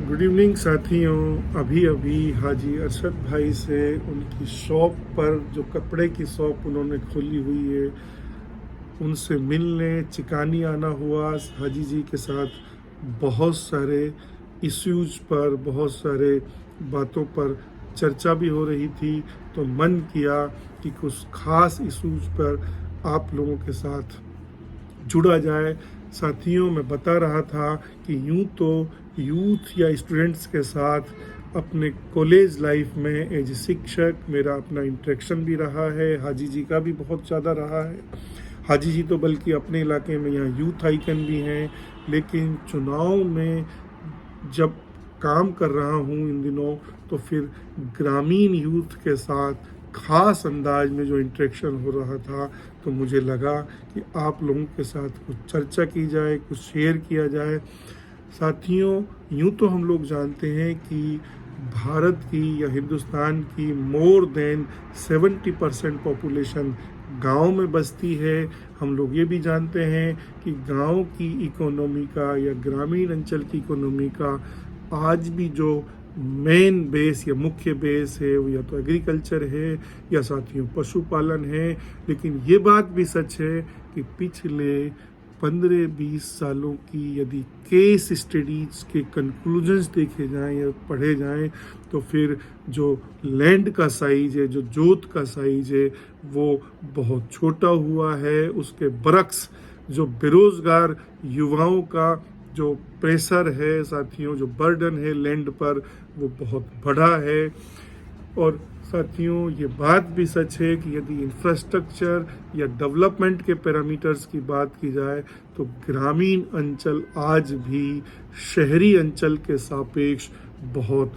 Good evening साथियों। अभी अभी हाजी अरशद भाई से उनकी शॉप पर जो कपड़े की शॉप उन्होंने खोली हुई है उनसे मिलने चिकानी आना हुआ। हाजी जी के साथ बहुत सारे इश्यूज पर, बहुत सारे बातों पर चर्चा भी हो रही थी, तो मन किया कि कुछ खास इश्यूज पर आप लोगों के साथ जुड़ा जाए। साथियों, मैं बता रहा था कि यूं तो यूथ या स्टूडेंट्स के साथ अपने कॉलेज लाइफ में एज शिक्षक मेरा अपना इंटरेक्शन भी रहा है, हाजी जी का भी बहुत ज़्यादा रहा है। हाजी जी तो बल्कि अपने इलाके में यहाँ यूथ आइकन भी हैं, लेकिन चुनाव में जब काम कर रहा हूँ इन दिनों, तो फिर ग्रामीण यूथ के साथ खास अंदाज में जो इंटरेक्शन हो रहा था, तो मुझे लगा कि आप लोगों के साथ कुछ चर्चा की जाए, कुछ शेयर किया जाए। साथियों, यूं तो हम लोग जानते हैं कि भारत की या हिंदुस्तान की मोर देन 70% पॉपुलेशन गांव में बसती है। हम लोग ये भी जानते हैं कि गांव की इकोनॉमी का या ग्रामीण अंचल की इकोनॉमी का आज भी जो मेन बेस या मुख्य बेस है वो या तो एग्रीकल्चर है या साथियों पशुपालन है। लेकिन ये बात भी सच है कि पिछले 15-20 सालों की यदि केस स्टडीज के कंक्लूजन्स देखे जाएं या पढ़े जाएं, तो फिर जो लैंड का साइज है, जो जोत का साइज है, वो बहुत छोटा हुआ है। उसके बरक्स जो बेरोजगार युवाओं का जो प्रेशर है साथियों, जो बर्डन है लैंड पर, वो बहुत बड़ा है। और साथियों, ये बात भी सच है कि यदि इंफ्रास्ट्रक्चर या डेवलपमेंट के पैरामीटर्स की बात की जाए, तो ग्रामीण अंचल आज भी शहरी अंचल के सापेक्ष बहुत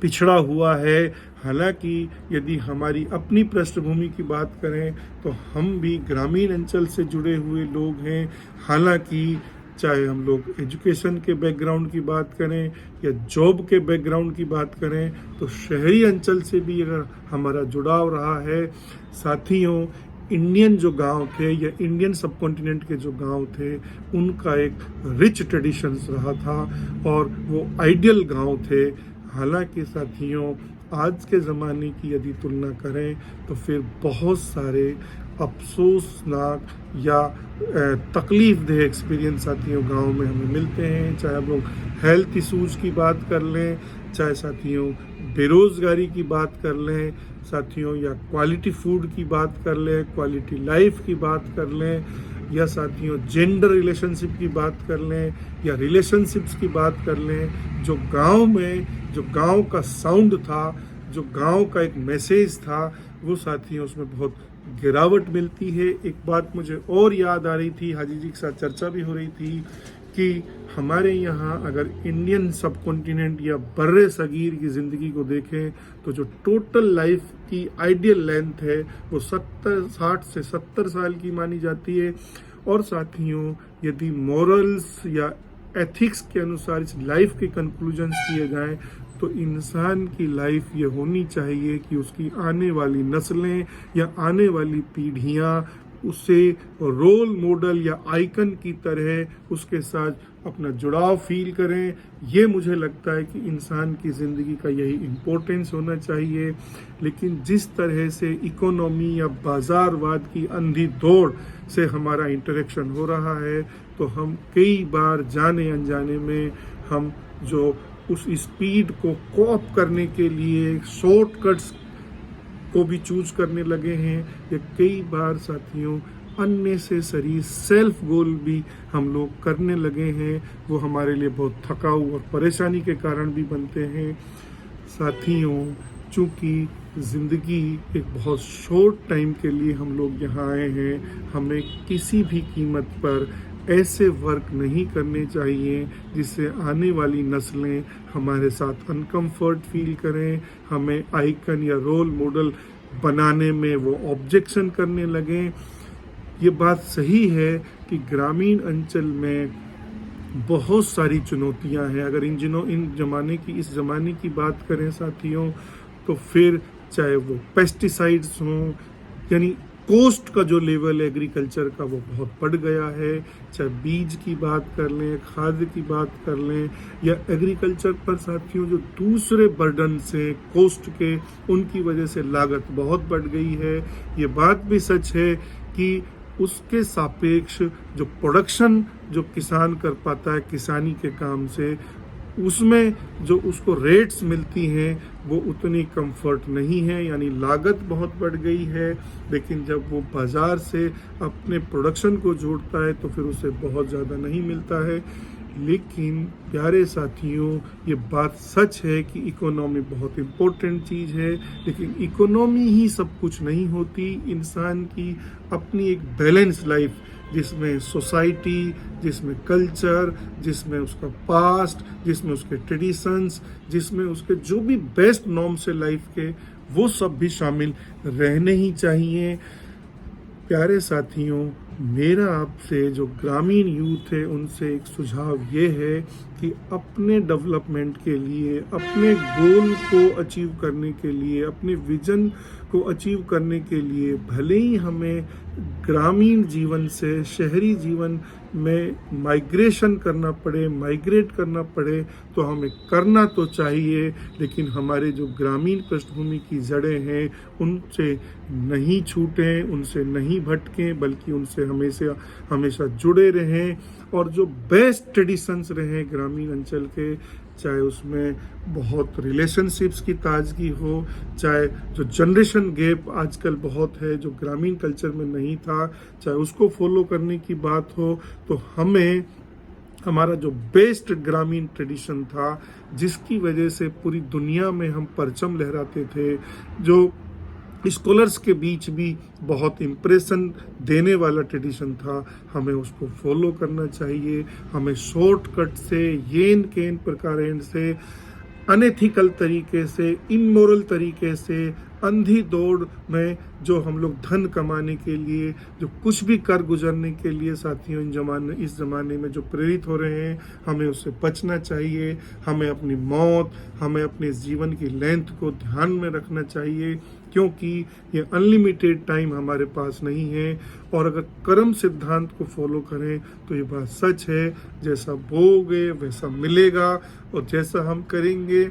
पिछड़ा हुआ है। हालांकि यदि हमारी अपनी पृष्ठभूमि की बात करें तो हम भी ग्रामीण अंचल से जुड़े हुए लोग हैं। हालांकि चाहे हम लोग एजुकेशन के बैकग्राउंड की बात करें या जॉब के बैकग्राउंड की बात करें, तो शहरी अंचल से भी अगर हमारा जुड़ाव रहा है। साथियों, इंडियन जो गांव थे या इंडियन सब कॉन्टिनेंट के जो गांव थे, उनका एक रिच ट्रेडिशंस रहा था और वो आइडियल गांव थे। हालांकि साथियों, आज के ज़माने की यदि तुलना करें तो फिर बहुत सारे अफसोसनाक या तकलीफ देह एक्सपीरियंस साथियों गांव में हमें मिलते हैं। चाहे हम लोग हेल्थ इशूज़ की बात कर लें, चाहे साथियों बेरोज़गारी की बात कर लें साथियों, या क्वालिटी फूड की बात कर लें, क्वालिटी लाइफ की बात कर लें, या साथियों जेंडर रिलेशनशिप की बात कर लें, या रिलेशनशिप्स की बात कर लें। जो गांव में जो गांव का साउंड था, जो गांव का एक मैसेज था, वो साथियों उसमें बहुत गिरावट मिलती है। एक बात मुझे और याद आ रही थी, हाजी जी के साथ चर्चा भी हो रही थी कि हमारे यहाँ अगर इंडियन सब कॉन्टिनेंट या बर्रे सगीर की ज़िंदगी को देखें, तो जो टोटल लाइफ की आइडियल लेंथ है वो 60 से 70 साल की मानी जाती है। और साथियों, यदि मॉरल्स या एथिक्स के अनुसार इस लाइफ के कंक्लूजन्स किए जाएं, तो इंसान की लाइफ ये होनी चाहिए कि उसकी आने वाली नस्लें या आने वाली पीढ़ियाँ उसे रोल मॉडल या आइकन की तरह उसके साथ अपना जुड़ाव फील करें। ये मुझे लगता है कि इंसान की ज़िंदगी का यही इम्पोर्टेंस होना चाहिए। लेकिन जिस तरह से इकोनॉमी या बाज़ारवाद की अंधी दौड़ से हमारा इंटरेक्शन हो रहा है, तो हम कई बार जाने अनजाने में हम जो उस स्पीड को कॉप करने के लिए शॉर्टकट्स को भी चूज करने लगे हैं। या कई बार साथियों अननेसेसरी सेल्फ गोल भी हम लोग करने लगे हैं, वो हमारे लिए बहुत थकाऊ और परेशानी के कारण भी बनते हैं। साथियों, चूँकि ज़िंदगी एक बहुत शॉर्ट टाइम के लिए हम लोग यहाँ आए हैं, हमें किसी भी कीमत पर ऐसे वर्क नहीं करने चाहिए जिससे आने वाली नस्लें हमारे साथ अनकंफर्ट फील करें, हमें आइकन या रोल मॉडल बनाने में वो ऑब्जेक्शन करने लगें। ये बात सही है कि ग्रामीण अंचल में बहुत सारी चुनौतियां हैं। अगर इस ज़माने की बात करें साथियों, तो फिर चाहे वो पेस्टिसाइड्स हों, यानी कोस्ट का जो लेवल है एग्रीकल्चर का वो बहुत बढ़ गया है। चाहे बीज की बात कर लें, खाद की बात कर लें, या एग्रीकल्चर पर साथियों जो दूसरे बर्डन से कोस्ट के, उनकी वजह से लागत बहुत बढ़ गई है। ये बात भी सच है कि उसके सापेक्ष जो प्रोडक्शन जो किसान कर पाता है किसानी के काम से, उसमें जो उसको रेट्स मिलती हैं वो उतनी कंफर्ट नहीं है, यानी लागत बहुत बढ़ गई है। लेकिन जब वो बाज़ार से अपने प्रोडक्शन को जोड़ता है तो फिर उसे बहुत ज़्यादा नहीं मिलता है। लेकिन प्यारे साथियों, ये बात सच है कि इकोनॉमी बहुत इम्पोर्टेंट चीज़ है, लेकिन इकोनॉमी ही सब कुछ नहीं होती। इंसान की अपनी एक बैलेंस लाइफ, जिसमें सोसाइटी, जिसमें कल्चर, जिसमें उसका पास्ट, जिसमें उसके ट्रेडिशंस, जिसमें उसके जो भी बेस्ट नॉर्म्स है लाइफ के, वो सब भी शामिल रहने ही चाहिए। प्यारे साथियों, मेरा आपसे जो ग्रामीण यूथ है उनसे एक सुझाव ये है कि अपने डेवलपमेंट के लिए, अपने गोल को अचीव करने के लिए, अपने विजन को अचीव करने के लिए, भले ही हमें ग्रामीण जीवन से शहरी जीवन में माइग्रेट करना पड़े, तो हमें करना तो चाहिए। लेकिन हमारे जो ग्रामीण पृष्ठभूमि की जड़ें हैं उनसे नहीं छूटें, उनसे नहीं भटकें, बल्कि उनसे हमेशा जुड़े रहें। और जो बेस्ट ट्रेडिशंस रहे ग्रामीण अंचल के, चाहे उसमें बहुत रिलेशनशिप्स की ताजगी हो, चाहे जो जनरेशन गैप आजकल बहुत है जो ग्रामीण कल्चर में नहीं था, चाहे उसको फॉलो करने की बात हो, तो हमें हमारा जो बेस्ट ग्रामीण ट्रेडिशन था, जिसकी वजह से पूरी दुनिया में हम परचम लहराते थे, जो स्कॉलर्स के बीच भी बहुत इम्प्रेशन देने वाला ट्रेडिशन था, हमें उसको फॉलो करना चाहिए। हमें शॉर्टकट से, येन केन प्रकार से, अनएथिकल तरीके से, इमोरल तरीके से, अंधी दौड़ में जो हम लोग धन कमाने के लिए, जो कुछ भी कर गुजरने के लिए साथियों इस ज़माने में जो प्रेरित हो रहे हैं, हमें उससे बचना चाहिए। हमें अपनी मौत, हमें अपने जीवन की लेंथ को ध्यान में रखना चाहिए, क्योंकि ये अनलिमिटेड टाइम हमारे पास नहीं है। और अगर कर्म सिद्धांत को फॉलो करें तो ये बात सच है, जैसा बोओगे वैसा मिलेगा, और जैसा हम करेंगे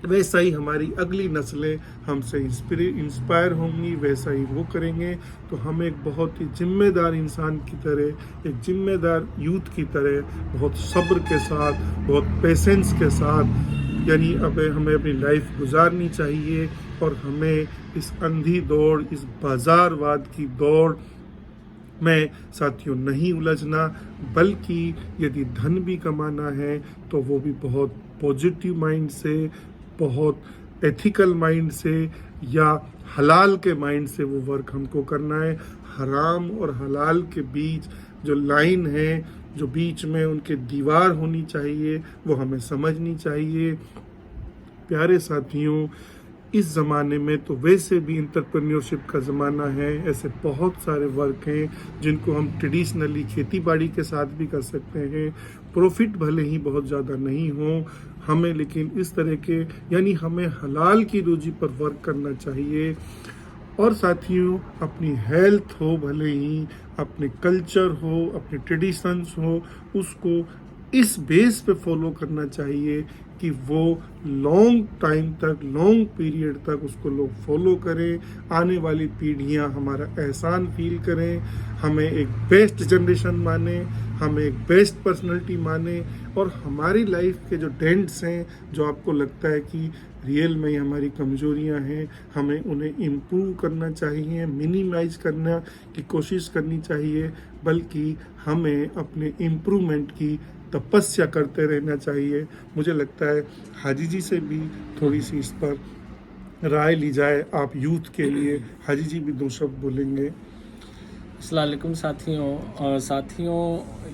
वैसा ही हमारी अगली नस्लें हमसे इंस्पायर होंगी, वैसा ही वो करेंगे। तो हम एक बहुत ही जिम्मेदार इंसान की तरह, एक जिम्मेदार यूथ की तरह, बहुत सब्र के साथ, बहुत पेशेंस के साथ, यानी अब हमें अपनी लाइफ गुजारनी चाहिए। और हमें इस अंधी दौड़, इस बाजारवाद की दौड़ में साथियों नहीं उलझना, बल्कि यदि धन भी कमाना है तो वो भी बहुत पॉजिटिव माइंड से, बहुत एथिकल माइंड से, या हलाल के माइंड से वो वर्क हमको करना है। हराम और हलाल के बीच जो लाइन है, जो बीच में उनके दीवार होनी चाहिए, वो हमें समझनी चाहिए। प्यारे साथियों, इस ज़माने में तो वैसे भी एंटरप्रेन्योरशिप का ज़माना है। ऐसे बहुत सारे वर्क हैं जिनको हम ट्रेडिशनली खेती बाड़ी के साथ भी कर सकते हैं। प्रॉफिट भले ही बहुत ज़्यादा नहीं हो हमें, लेकिन इस तरह के, यानी हमें हलाल की रोजी पर वर्क करना चाहिए। और साथियों, अपनी हेल्थ हो, भले ही अपने कल्चर हो, अपने ट्रेडिशंस हो, उसको इस बेस पे फॉलो करना चाहिए कि वो लॉन्ग टाइम तक, लॉन्ग पीरियड तक उसको लोग फॉलो करें, आने वाली पीढ़ियां हमारा एहसान फील करें, हमें एक बेस्ट जनरेशन माने, हमें एक बेस्ट पर्सनैलिटी माने, और हमारी लाइफ के जो डेंट्स हैं, जो आपको लगता है कि रियल में हमारी कमजोरियां हैं, हमें उन्हें इम्प्रूव करना चाहिए, मिनिमाइज करना की कोशिश करनी चाहिए, बल्कि हमें अपने इम्प्रूवमेंट की तपस्या करते रहना चाहिए। मुझे लगता है हाजी जी से भी थोड़ी सी इस पर राय ली जाए, आप यूथ के लिए। हाजी जी भी दो शब्द बोलेंगे। अस्सलाम वालेकुम साथियों,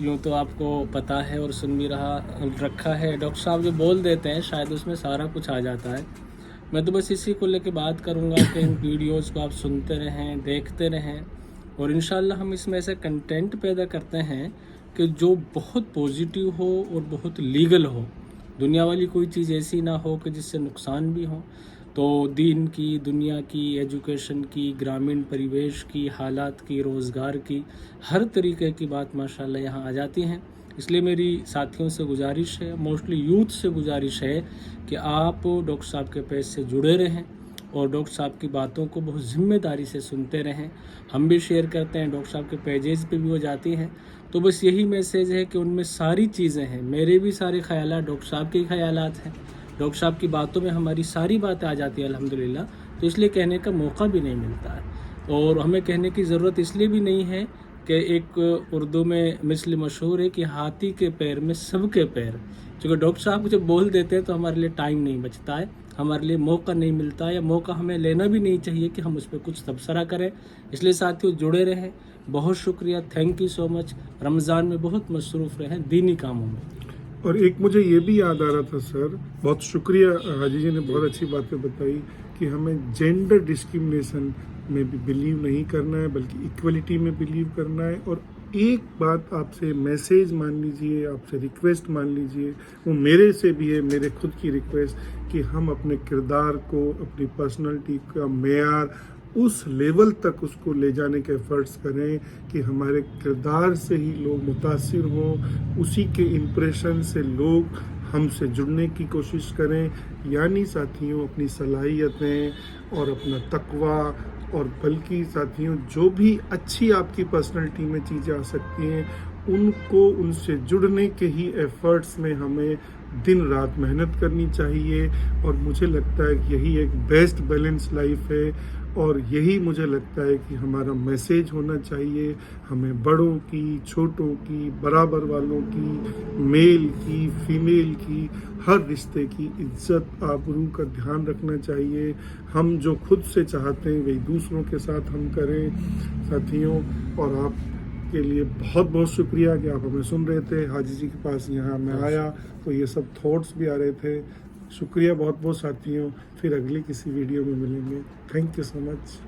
यूँ तो आपको पता है और सुन भी रखा है, डॉक्टर साहब जो बोल देते हैं शायद उसमें सारा कुछ आ जाता है। मैं तो बस इसी को लेके बात करूँगा कि इन वीडियोज़ को आप सुनते रहें, देखते रहें, और इंशाल्लाह हम इसमें ऐसे कंटेंट पैदा करते हैं कि जो बहुत पॉजिटिव हो और बहुत लीगल हो। दुनिया वाली कोई चीज़ ऐसी ना हो कि जिससे नुकसान भी हो। तो दीन की, दुनिया की, एजुकेशन की, ग्रामीण परिवेश की, हालात की, रोज़गार की, हर तरीके की बात माशाल्लाह यहाँ आ जाती हैं। इसलिए मेरी साथियों से गुजारिश है, मोस्टली यूथ से गुजारिश है कि आप डॉक्टर साहब के पेज से जुड़े रहें और डॉक्टर साहब की बातों को बहुत ज़िम्मेदारी से सुनते रहें। हम भी शेयर करते हैं, डॉक्टर साहब के पेजेस पे भी वो जाती हैं। तो बस यही मैसेज है कि उनमें सारी चीज़ें हैं, मेरे भी सारे ख्यालात डॉक्टर साहब के ख्यालात हैं, डॉक्टर साहब की बातों में हमारी सारी बातें आ जाती है अल्हम्दुलिल्लाह। तो इसलिए कहने का मौका भी नहीं मिलता है और हमें कहने की ज़रूरत इसलिए भी नहीं है कि एक उर्दू में मिसल मशहूर है कि हाथी के पैर में सबके पैर। क्योंकि डॉक्टर साहब जब बोल देते हैं तो हमारे लिए टाइम नहीं बचता है, हमारे लिए मौका नहीं मिलता है, या मौका हमें लेना भी नहीं चाहिए कि हम उस पर कुछ तबसरा करें। इसलिए साथियों जुड़े रहें। बहुत शुक्रिया, thank you so much. Ramzan में बहुत मसरूफ़ रहें दीनी कामों में। और एक मुझे ये भी याद आ रहा था सर, बहुत शुक्रिया हाजी जी ने बहुत अच्छी बातें बताई कि हमें जेंडर डिस्क्रिमिनेशन में भी बिलीव नहीं करना है, बल्कि इक्वलिटी में बिलीव करना है। और एक बात आपसे मैसेज मान लीजिए, आपसे रिक्वेस्ट मान लीजिए, वो मेरे से भी है, मेरे खुद की रिक्वेस्ट, कि हम अपने किरदार को, अपनी पर्सनालिटी का मेयार उस लेवल तक उसको ले जाने के एफर्ट्स करें कि हमारे किरदार से ही लोग मुतासिर हों, उसी के इम्प्रेशन से लोग हमसे जुड़ने की कोशिश करें। यानी साथियों अपनी सलाहियतें और अपना तकवा, और बल्कि साथियों जो भी अच्छी आपकी पर्सनालिटी में चीज़ें आ सकती हैं, उनको, उनसे जुड़ने के ही एफर्ट्स में हमें दिन रात मेहनत करनी चाहिए। और मुझे लगता है कि यही एक बेस्ट बैलेंस लाइफ है, और यही मुझे लगता है कि हमारा मैसेज होना चाहिए। हमें बड़ों की, छोटों की, बराबर वालों की, मेल की, फीमेल की, हर रिश्ते की इज्जत, आबरू का ध्यान रखना चाहिए। हम जो खुद से चाहते हैं वही दूसरों के साथ हम करें साथियों। और आपके लिए बहुत बहुत शुक्रिया कि आप हमें सुन रहे थे। हाजी जी के पास यहाँ मैं आया तो ये सब थॉट्स भी आ रहे थे। शुक्रिया बहुत बहुत साथियों। फिर अगली किसी वीडियो में मिलेंगे। Thank you so much.